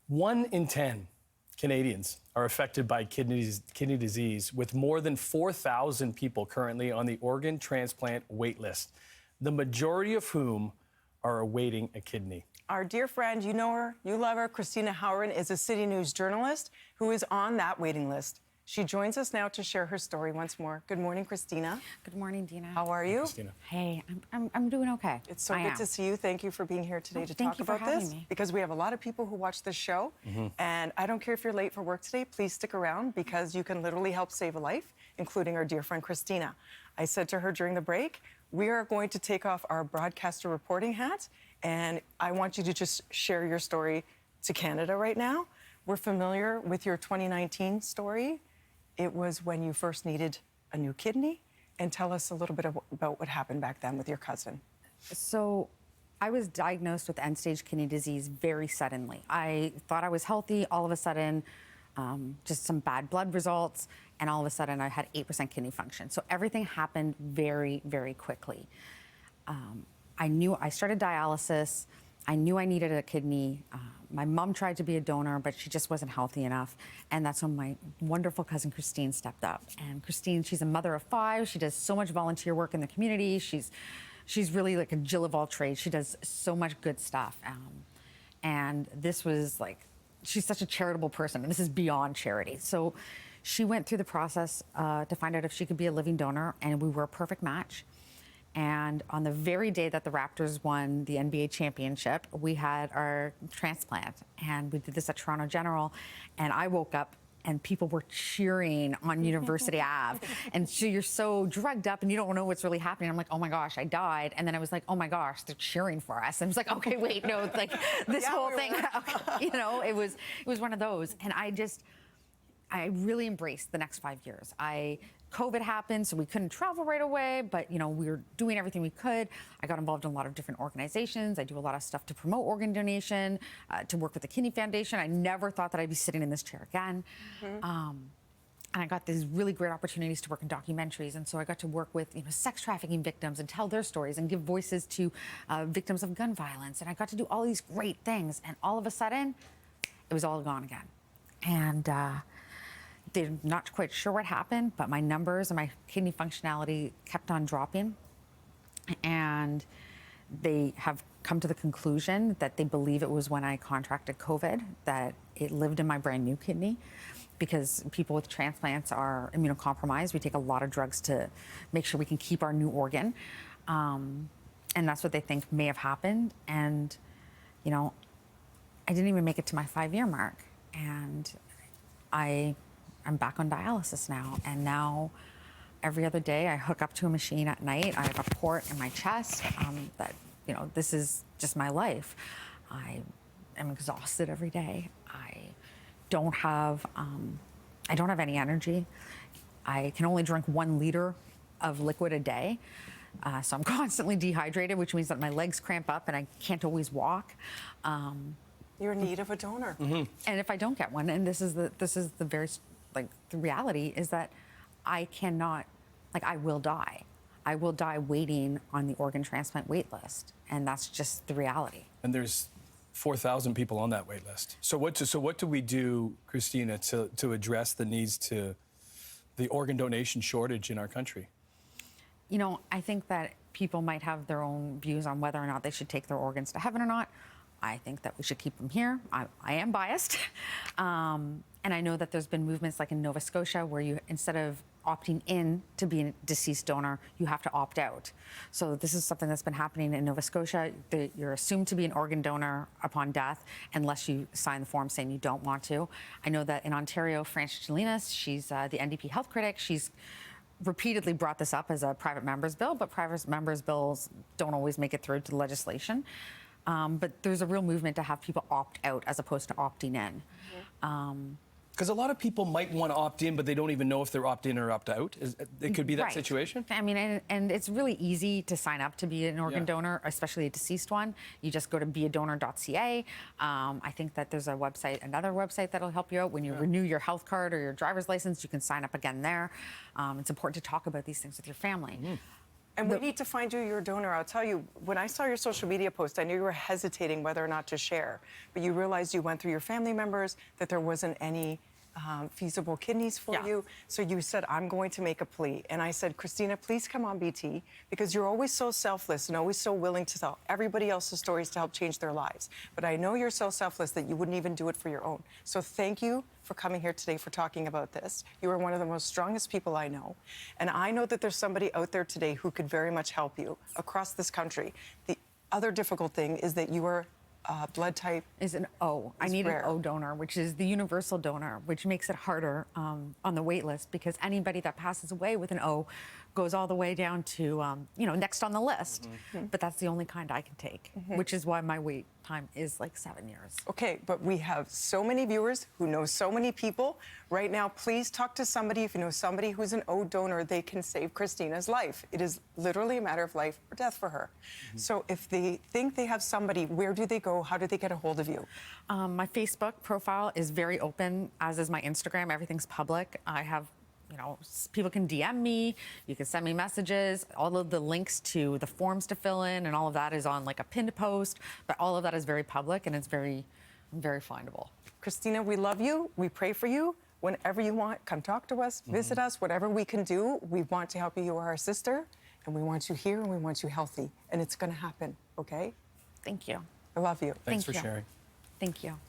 1 in 10 Canadians are affected by kidney disease, with more than 4,000 people currently on the organ transplant wait list, the majority of whom are awaiting a kidney. Our dear friend, you know her, you love her, Cristina Howorun is a CityNews journalist who is on that waiting list. She joins us now to share her story once more. Good morning, Christina. Good morning, Dina. How are you? Christina. Hey, I'm doing okay. It's so good to see you. Thank you for being here today to thank talk you for about having this. me. Because we have a lot of people who watch this show. And I don't care if you're late for work today, please stick around because you can literally help save a life, including our dear friend Christina. I said to her during the break, we are going to take off our broadcaster reporting hats, and I want you to just share your story to Canada right now. We're familiar with your 2019 story. It was when you first needed a new kidney. And tell us a little bit about what happened back then with your cousin. So I was diagnosed with end-stage kidney disease very suddenly. I thought I was healthy. All of a sudden, just some bad blood results. And all of a sudden, I had 8% kidney function. So everything happened very, very quickly. I started dialysis. I knew I needed a kidney. My mom tried to be a donor, but she just wasn't healthy enough. And that's when my wonderful cousin Christine stepped up. And Christine, she's a mother of 5. She does so much volunteer work in the community. She's really like a Jill of all trades. She does so much good stuff. And this was like, she's such a charitable person, and this is beyond charity. So she went through the process to find out if she could be a living donor, and we were a perfect match. And on the very day that the Raptors won the NBA championship, we had our transplant. And we did this at Toronto General. And I woke up and people were cheering on University Ave. And so you're so drugged up and you don't know what's really happening. I'm like, oh my gosh, I died. And then I was like, oh my gosh, they're cheering for us. And I was like, okay, wait, no, it's like this whole thing, okay, you know, it was one of those. And I really embraced the next 5 years. COVID happened, so we couldn't travel right away, but you know, we were doing everything we could. I got involved in a lot of different organizations. I do a lot of stuff to promote organ donation, to work with the Kidney Foundation. I never thought that I'd be sitting in this chair again. And I got these really great opportunities to work in documentaries. And so I got to work with, you know, sex trafficking victims and tell their stories and give voices to victims of gun violence. And I got to do all these great things. And all of a sudden, it was all gone again. And they're not quite sure what happened, but my numbers and my kidney functionality kept on dropping. And they have come to the conclusion that they believe it was when I contracted COVID, that it lived in my brand new kidney, because people with transplants are immunocompromised. We take a lot of drugs to make sure we can keep our new organ. And that's what they think may have happened. And, you know, I didn't even make it to my 5-year mark. And I'm back on dialysis now, and now every other day I hook up to a machine at night. I have a port in my chest that, you know, this is just my life. I am exhausted every day. I don't have any energy. I can only drink 1 liter of liquid a day. So I'm constantly dehydrated, which means that my legs cramp up and I can't always walk. You're in need of a donor. And if I don't get one, and this is the very, like, the reality is that I cannot, like, I will die. I will die waiting on the organ transplant wait list. And that's just the reality. And there's 4,000 people on that wait list. So what do we do, Christina, to address the needs to the organ donation shortage in our country? You know, I think that people might have their own views on whether or not they should take their organs to heaven or not. I think that we should keep them here. I am biased. And I know that there's been movements like in Nova Scotia where you, instead of opting in to be a deceased donor, you have to opt out. So this is something that's been happening in Nova Scotia. You're assumed to be an organ donor upon death unless you sign the form saying you don't want to. I know that in Ontario, Frances Jelinas, she's the NDP health critic. She's repeatedly brought this up as a private member's bill, but private member's bills don't always make it through to the legislation. But there's a real movement to have people opt out as opposed to opting in. Because a lot of people might want to opt in, but they don't even know if they're opt in or opt out. It could be that situation. I mean, and it's really easy to sign up to be an organ donor, especially a deceased one. You just go to beadonor.ca. I think that there's another website that'll help you out. When you renew your health card or your driver's license, you can sign up again there. It's important to talk about these things with your family. And we need to find you your donor. I'll tell you, when I saw your social media post, I knew you were hesitating whether or not to share. But you realized you went through your family members, that there wasn't any feasible kidneys for you. So you said, I'm going to make a plea. And I said, Christina, please come on BT, because you're always so selfless and always so willing to tell everybody else's stories to help change their lives. But I know you're so selfless that you wouldn't even do it for your own. So thank you for coming here today, for talking about this. You are one of the most strongest people I know. And I know that there's somebody out there today who could very much help you across this country. The other difficult thing is that you are blood type is an O. I need rare. an O donor, which is the universal donor, which makes it harder on the wait list, because anybody that passes away with an O goes all the way down to, next on the list. But that's the only kind I can take, which is why my wait time is like 7 years. Okay, but we have so many viewers who know so many people. Right now, please talk to somebody. If you know somebody who's an O donor, they can save Christina's life. It is literally a matter of life or death for her. So if they think they have somebody, where do they go? How do they get a hold of you? My Facebook profile is very open, as is my Instagram. Everything's public. I have, people can DM me. You can send me messages. All of the links to the forms to fill in and all of that is on like a pinned post. But all of that is very public and it's very, very findable. Christina, we love you. We pray for you. Whenever you want, come talk to us, visit us, whatever we can do. We want to help you. You are our sister, and we want you here, and we want you healthy. And it's going to happen, okay? Thank you. I love you. Thanks Thank for you. sharing. Thank you.